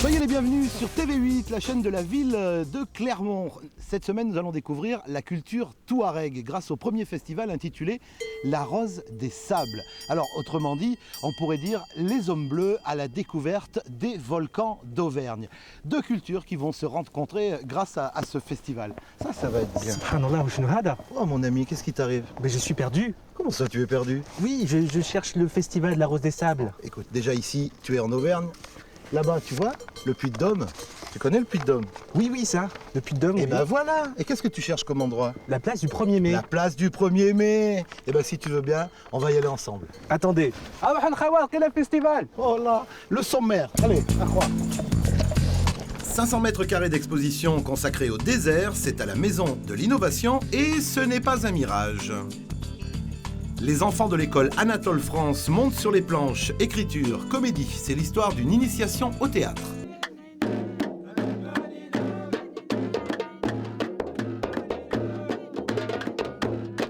Soyez les bienvenus sur TV8, la chaîne de la ville de Clermont. Cette semaine, nous allons découvrir la culture touareg grâce au premier festival intitulé La Rose des Sables. Alors, autrement dit, on pourrait dire les hommes bleus à la découverte des volcans d'Auvergne. Deux cultures qui vont se rencontrer grâce à ce festival. Ça va être bien. Subhanallah, Ouchnouhada. Oh mon ami, qu'est-ce qui t'arrive? Mais je suis perdu. Comment ça, tu es perdu? Oui, je cherche le festival de la Rose des Sables. Écoute, déjà ici, tu es en Auvergne. Là-bas, tu vois, le Puy-de-Dôme. Tu connais le Puy-de-Dôme? Oui, ça, le Puy-de-Dôme. Et oui. ben voilà. Et qu'est-ce que tu cherches comme endroit? La place du 1er mai. La place du 1er mai. Et ben si tu veux bien, on va y aller ensemble. Attendez. Ah, quel est le festival? Oh là, le sommaire. Allez, à croire. 500 mètres carrés d'exposition consacrés au désert, c'est à la Maison de l'Innovation et ce n'est pas un mirage. Les enfants de l'école Anatole France montent sur les planches, écriture, comédie, c'est l'histoire d'une initiation au théâtre.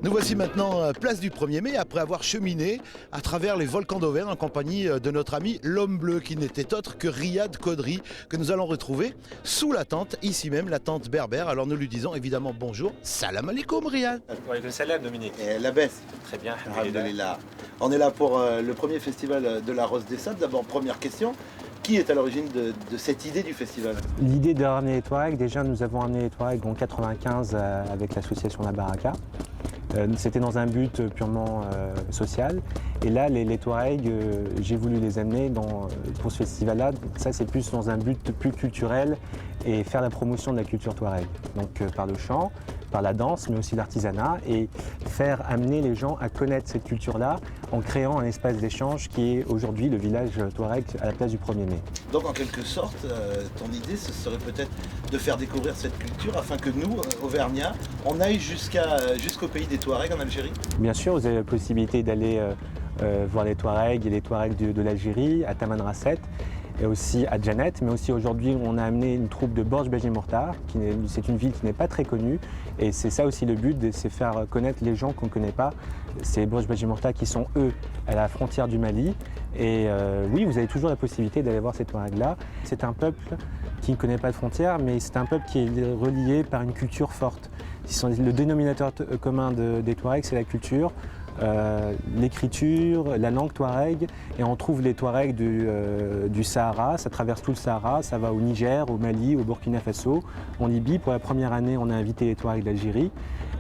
Nous voici maintenant place du 1er mai après avoir cheminé à travers les volcans d'Auvergne en compagnie de notre ami l'homme bleu qui n'était autre que Riyad Kodri que nous allons retrouver sous la tente, ici même la tente berbère. Alors nous lui disons évidemment bonjour, salam alaikum Riyad. Oui, le salam Dominique. Et la baisse. Très bien. Alhamdulillah. On est là pour le premier festival de la Rose des Sables. D'abord première question, qui est à l'origine de cette idée du festival? L'idée de ramener les Touaregs, déjà nous avons amené les Touaregs en 95 avec l'association La Baraka. C'était dans un but purement social. Et là, les Touaregs, j'ai voulu les amener pour ce festival-là. Ça, c'est plus dans un but plus culturel et faire la promotion de la culture Touareg. Donc par le chant, par la danse, mais aussi l'artisanat, et faire amener les gens à connaître cette culture-là en créant un espace d'échange qui est aujourd'hui le village Touareg à la place du 1er mai. Donc en quelque sorte, ton idée, ce serait peut-être de faire découvrir cette culture afin que nous, Auvergnats, on aille jusqu'au pays des Touaregs en Algérie? Bien sûr, vous avez la possibilité d'aller voir les Touaregs et les Touaregs de l'Algérie, à Tamanrasset, et aussi à Djanet, mais aussi aujourd'hui on a amené une troupe de Borj Beji Mortar, c'est une ville qui n'est pas très connue, et c'est ça aussi le but, c'est faire connaître les gens qu'on ne connaît pas, ces Borj Beji Mortar qui sont eux à la frontière du Mali, et oui, vous avez toujours la possibilité d'aller voir ces Touaregs-là. C'est un peuple qui ne connaît pas de frontières, mais c'est un peuple qui est relié par une culture forte. Le dénominateur commun des Touaregs, c'est la culture. L'écriture, la langue touareg, et on trouve les touaregs du Sahara, ça traverse tout le Sahara, ça va au Niger, au Mali, au Burkina Faso, en Libye. Pour la première année, on a invité les touaregs d'Algérie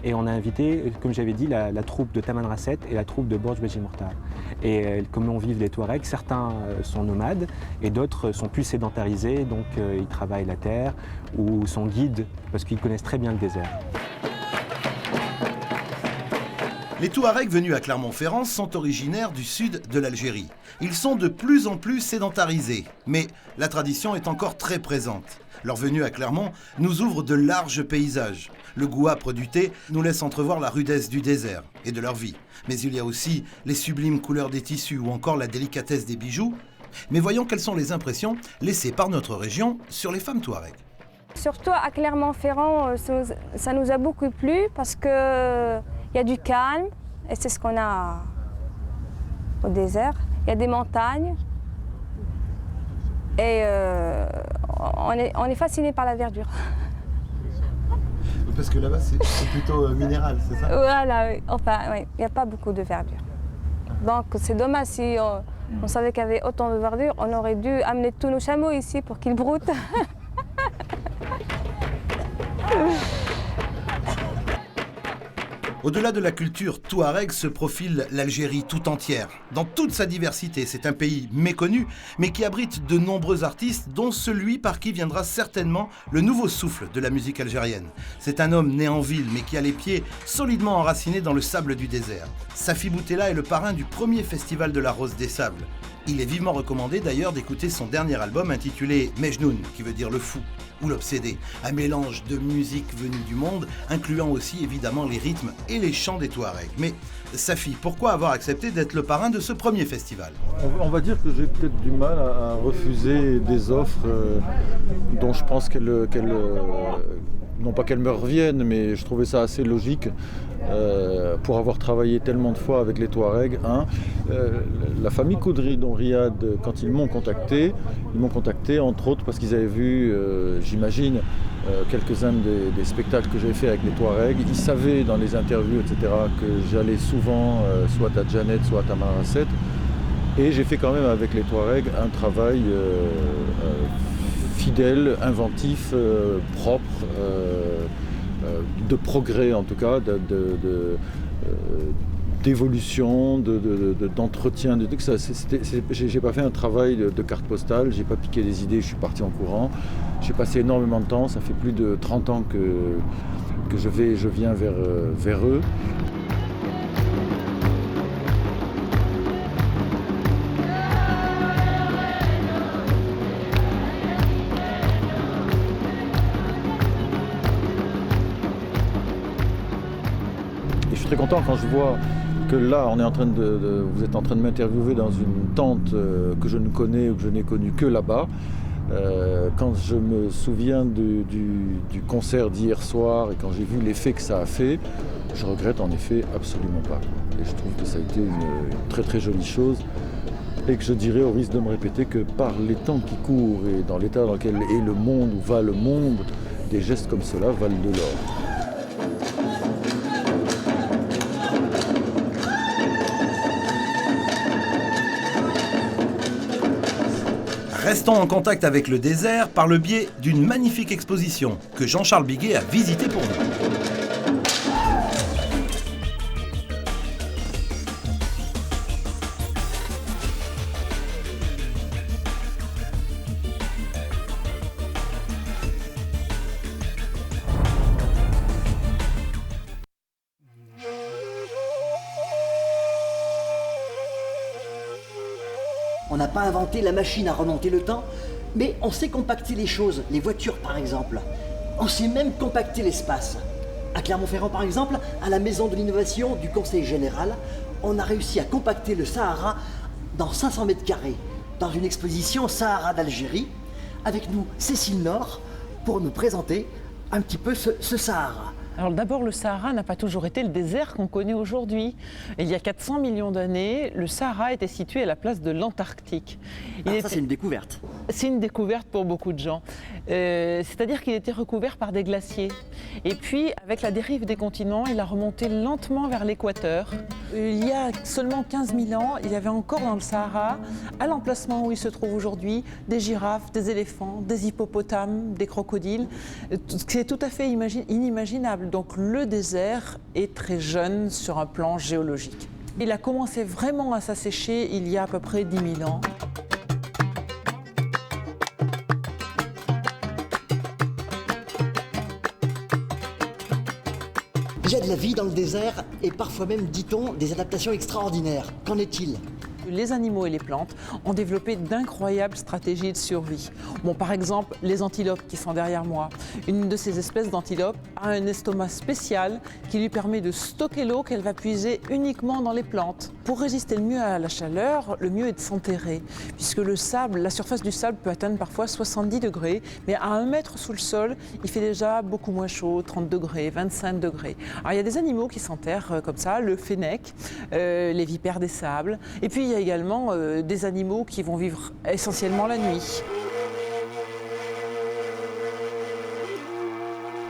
et on a invité, comme j'avais dit, la troupe de Tamanrasset et la troupe de Borj Beji Mortar. Et comment vivent les touaregs? Certains sont nomades et d'autres sont plus sédentarisés, donc ils travaillent la terre ou sont guides parce qu'ils connaissent très bien le désert. Les Touaregs venus à Clermont-Ferrand sont originaires du sud de l'Algérie. Ils sont de plus en plus sédentarisés, mais la tradition est encore très présente. Leur venue à Clermont nous ouvre de larges paysages. Le goût âpre du thé nous laisse entrevoir la rudesse du désert et de leur vie. Mais il y a aussi les sublimes couleurs des tissus ou encore la délicatesse des bijoux. Mais voyons quelles sont les impressions laissées par notre région sur les femmes Touaregs. Surtout à Clermont-Ferrand, ça nous a beaucoup plu parce qu'il y a du calme et c'est ce qu'on a au désert. Il y a des montagnes et on est fasciné par la verdure. Parce que là-bas, c'est plutôt minéral, c'est ça? Voilà, oui. Enfin, oui, il n'y a pas beaucoup de verdure. Donc c'est dommage, si on savait qu'il y avait autant de verdure, on aurait dû amener tous nos chameaux ici pour qu'ils broutent. Au-delà de la culture touareg se profile l'Algérie tout entière. Dans toute sa diversité, c'est un pays méconnu, mais qui abrite de nombreux artistes, dont celui par qui viendra certainement le nouveau souffle de la musique algérienne. C'est un homme né en ville, mais qui a les pieds solidement enracinés dans le sable du désert. Safi Boutella est le parrain du premier festival de la Rose des Sables. Il est vivement recommandé d'ailleurs d'écouter son dernier album intitulé Mejnoun, qui veut dire le fou ou l'obsédé. Un mélange de musique venue du monde, incluant aussi évidemment les rythmes et les chants des Touaregs. Mais Safi, pourquoi avoir accepté d'être le parrain de ce premier festival? On va dire que j'ai peut-être du mal à refuser des offres dont je pense non pas qu'elles me reviennent, mais je trouvais ça assez logique pour avoir travaillé tellement de fois avec les Touaregs. La famille Koudri, dont Riyad, quand ils m'ont contacté entre autres parce qu'ils avaient vu, j'imagine, quelques-uns des spectacles que j'avais fait avec les Touaregs. Ils savaient dans les interviews, etc., que j'allais souvent soit à Djanet, soit à Tamanrasset. Et j'ai fait quand même avec les Touaregs un travail fidèle, inventif, propre, de progrès en tout cas, d'évolution, d'entretien. J'ai pas fait un travail de carte postale, j'ai pas piqué des idées, je suis parti en courant. J'ai passé énormément de temps, ça fait plus de 30 ans que je viens vers eux. Et je suis très content quand je vois que là, vous êtes en train de m'interviewer dans une tente que je ne connais ou que je n'ai connue que là-bas. Quand je me souviens du concert d'hier soir et quand j'ai vu l'effet que ça a fait, je regrette en effet absolument pas. Et je trouve que ça a été une très très jolie chose et que je dirais, au risque de me répéter, que par les temps qui courent et dans l'état dans lequel est le monde ou va le monde, des gestes comme cela valent de l'or. Restons en contact avec le désert par le biais d'une magnifique exposition que Jean-Charles Biguet a visitée pour nous. On n'a pas inventé la machine à remonter le temps, mais on sait compacter les choses, les voitures par exemple. On sait même compacter l'espace. À Clermont-Ferrand par exemple, à la Maison de l'Innovation du Conseil Général, on a réussi à compacter le Sahara dans 500 mètres carrés, dans une exposition Sahara d'Algérie. Avec nous, Cécile Nord, pour nous présenter un petit peu ce Sahara. Alors d'abord, le Sahara n'a pas toujours été le désert qu'on connaît aujourd'hui. Il y a 400 millions d'années, le Sahara était situé à la place de l'Antarctique. Ça, c'est une découverte. C'est une découverte pour beaucoup de gens. C'est-à-dire qu'il était recouvert par des glaciers. Et puis, avec la dérive des continents, il a remonté lentement vers l'équateur. Il y a seulement 15 000 ans, il y avait encore dans le Sahara, à l'emplacement où il se trouve aujourd'hui, des girafes, des éléphants, des hippopotames, des crocodiles. C'est tout à fait inimaginable. Donc le désert est très jeune sur un plan géologique. Il a commencé vraiment à s'assécher il y a à peu près 10 000 ans. Il y a de la vie dans le désert et parfois même, dit-on, des adaptations extraordinaires. Qu'en est-il ? Les animaux et les plantes ont développé d'incroyables stratégies de survie. Bon, par exemple, les antilopes qui sont derrière moi. Une de ces espèces d'antilopes a un estomac spécial qui lui permet de stocker l'eau qu'elle va puiser uniquement dans les plantes. Pour résister le mieux à la chaleur, le mieux est de s'enterrer, puisque le sable, la surface du sable peut atteindre parfois 70 degrés, mais à 1 mètre sous le sol, il fait déjà beaucoup moins chaud, 30 degrés, 25 degrés. Alors il y a des animaux qui s'enterrent comme ça, le fennec, les vipères des sables, et puis il y a également des animaux qui vont vivre essentiellement la nuit.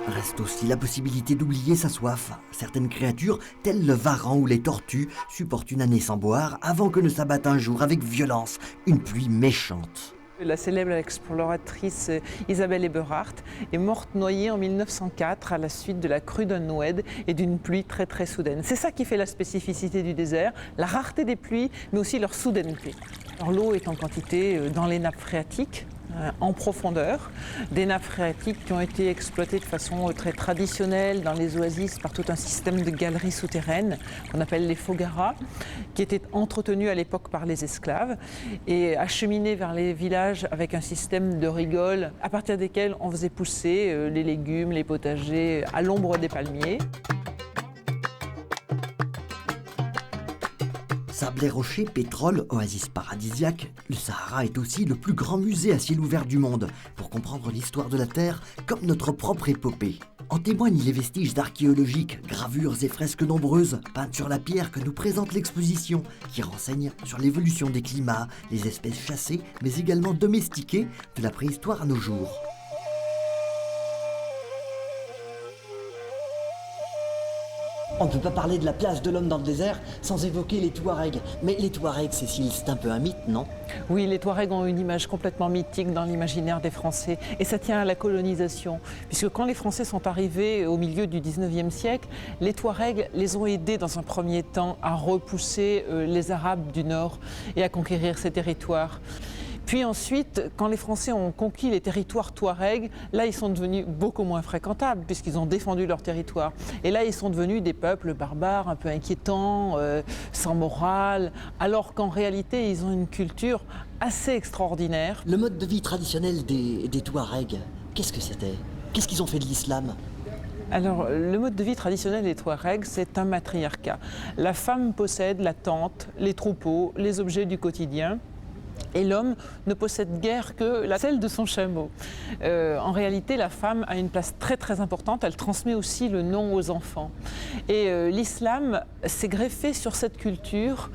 Reste aussi la possibilité d'oublier sa soif. Certaines créatures, telles le varan ou les tortues, supportent une année sans boire avant que ne s'abatte un jour avec violence une pluie méchante. La célèbre exploratrice Isabelle Eberhardt est morte noyée en 1904 à la suite de la crue d'un Noued et d'une pluie très très soudaine. C'est ça qui fait la spécificité du désert, la rareté des pluies, mais aussi leur soudaineté. Alors, l'eau est en quantité dans les nappes phréatiques, en profondeur, des nappes phréatiques qui ont été exploitées de façon très traditionnelle dans les oasis par tout un système de galeries souterraines qu'on appelle les fogaras, qui étaient entretenus à l'époque par les esclaves et acheminés vers les villages avec un système de rigoles à partir desquels on faisait pousser les légumes, les potagers à l'ombre des palmiers. Sable et rochers, pétrole, oasis paradisiaque, le Sahara est aussi le plus grand musée à ciel ouvert du monde pour comprendre l'histoire de la Terre comme notre propre épopée. En témoignent les vestiges archéologiques, gravures et fresques nombreuses peintes sur la pierre que nous présente l'exposition, qui renseigne sur l'évolution des climats, les espèces chassées, mais également domestiquées de la préhistoire à nos jours. On ne peut pas parler de la place de l'homme dans le désert sans évoquer les Touaregs. Mais les Touaregs, Cécile, c'est un peu un mythe, non? Oui, les Touaregs ont une image complètement mythique dans l'imaginaire des Français. Et ça tient à la colonisation. Puisque quand les Français sont arrivés au milieu du 19e siècle, les Touaregs les ont aidés dans un premier temps à repousser les Arabes du Nord et à conquérir ces territoires. Puis ensuite, quand les Français ont conquis les territoires touaregs, là, ils sont devenus beaucoup moins fréquentables puisqu'ils ont défendu leur territoire. Et là, ils sont devenus des peuples barbares, un peu inquiétants, sans morale, alors qu'en réalité, ils ont une culture assez extraordinaire. Le mode de vie traditionnel des Touaregs, qu'est-ce que c'était? Qu'est-ce qu'ils ont fait de l'islam? Alors, le mode de vie traditionnel des Touaregs, c'est un matriarcat. La femme possède la tente, les troupeaux, les objets du quotidien. Et l'homme ne possède guère que la selle de son chameau. En réalité, la femme a une place très très importante, elle transmet aussi le nom aux enfants. Et l'islam s'est greffé sur cette culture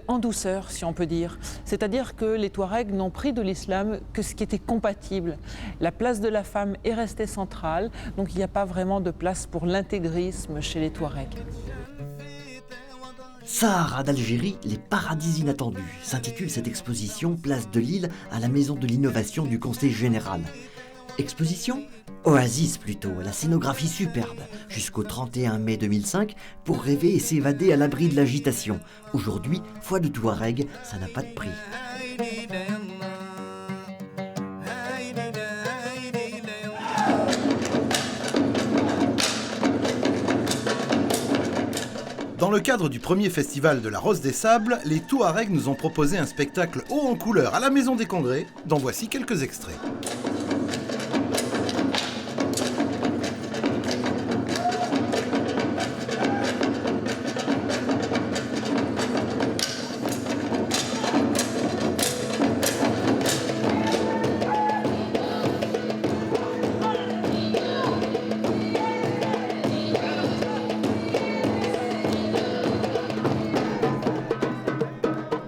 en douceur, si on peut dire. C'est-à-dire que les Touaregs n'ont pris de l'islam que ce qui était compatible. La place de la femme est restée centrale, donc il n'y a pas vraiment de place pour l'intégrisme chez les Touaregs. Sahara d'Algérie, les paradis inattendus, s'intitule cette exposition Place de Lille à la Maison de l'Innovation du Conseil Général. Exposition? Oasis plutôt, la scénographie superbe, jusqu'au 31 mai 2005 pour rêver et s'évader à l'abri de l'agitation. Aujourd'hui, foi de Touareg, ça n'a pas de prix. Dans le cadre du premier festival de la Rose des Sables, les Touaregs nous ont proposé un spectacle haut en couleur à la Maison des Congrès, dont voici quelques extraits.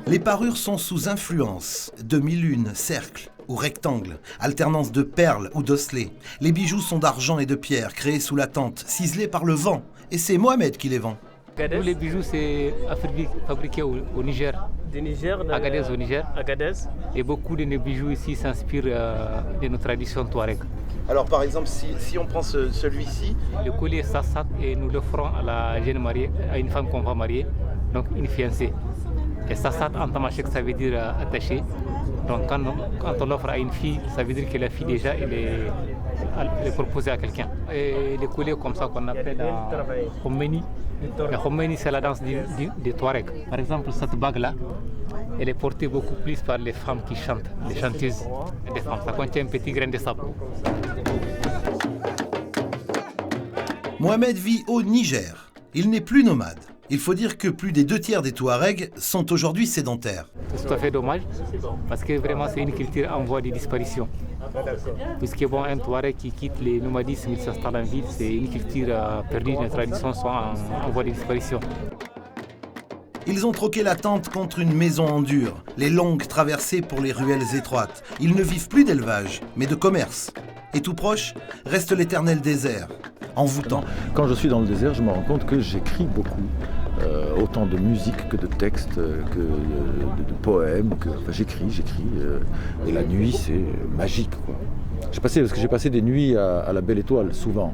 Les parures sont sous influence, demi-lune, cercle ou rectangle, alternance de perles ou d'osselets. Les bijoux sont d'argent et de pierre, créés sous la tente, ciselés par le vent. Et c'est Mohamed qui les vend. Nous, les bijoux, c'est fabriqué au Niger. Du Niger, Agadez au Niger. Agadez. Et beaucoup de nos bijoux ici s'inspirent de nos traditions touareg. Alors par exemple, si on prend celui-ci... Le collier Sassat, et nous l'offrons à la jeune mariée, à une femme qu'on va marier, donc une fiancée. Et Sassat en tamashek, ça veut dire attaché. Donc quand on l'offre à une fille, ça veut dire que la fille déjà elle est proposée à quelqu'un. Et les colliers comme ça qu'on appelle Khomeini. Le Khomeini, c'est la danse des Touaregs. Par exemple, cette bague-là, elle est portée beaucoup plus par les femmes qui chantent, les chanteuses des femmes. Ça contient un petit grain de sable. Mohamed vit au Niger. Il n'est plus nomade. Il faut dire que plus des 2 tiers des Touaregs sont aujourd'hui sédentaires. C'est tout à fait dommage, parce que vraiment c'est une culture en voie de disparition. Puisque bon, un Touareg qui quitte les nomadismes, il s'installe en ville, c'est une culture perdue, une tradition sont en voie de disparition. Ils ont troqué la tente contre une maison en dur, les longues traversées pour les ruelles étroites. Ils ne vivent plus d'élevage, mais de commerce. Et tout proche, reste l'éternel désert, envoûtant. Quand je suis dans le désert, je me rends compte que j'écris beaucoup. Autant de musique que de textes, que de poèmes. Enfin, j'écris. Et la nuit, c'est magique, quoi. J'ai passé des nuits à la Belle Étoile, souvent.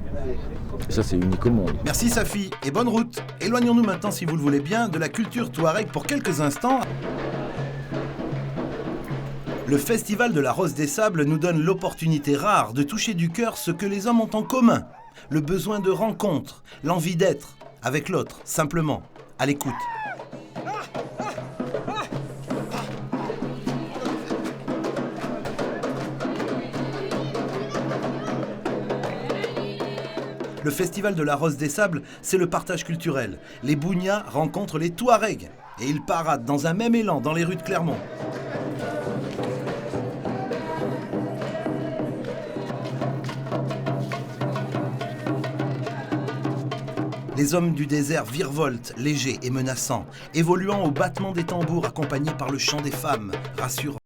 Et ça, c'est unique au monde. Merci Safi, et bonne route. Éloignons-nous maintenant, si vous le voulez bien, de la culture touareg pour quelques instants. Le Festival de la Rose des Sables nous donne l'opportunité rare de toucher du cœur ce que les hommes ont en commun. Le besoin de rencontre, l'envie d'être avec l'autre, simplement, à l'écoute. Le Festival de la Rose des Sables, c'est le partage culturel. Les Bougnas rencontrent les Touaregs et ils paradent dans un même élan dans les rues de Clermont. Les hommes du désert virevoltent, légers et menaçants, évoluant au battement des tambours accompagnés par le chant des femmes, rassurant.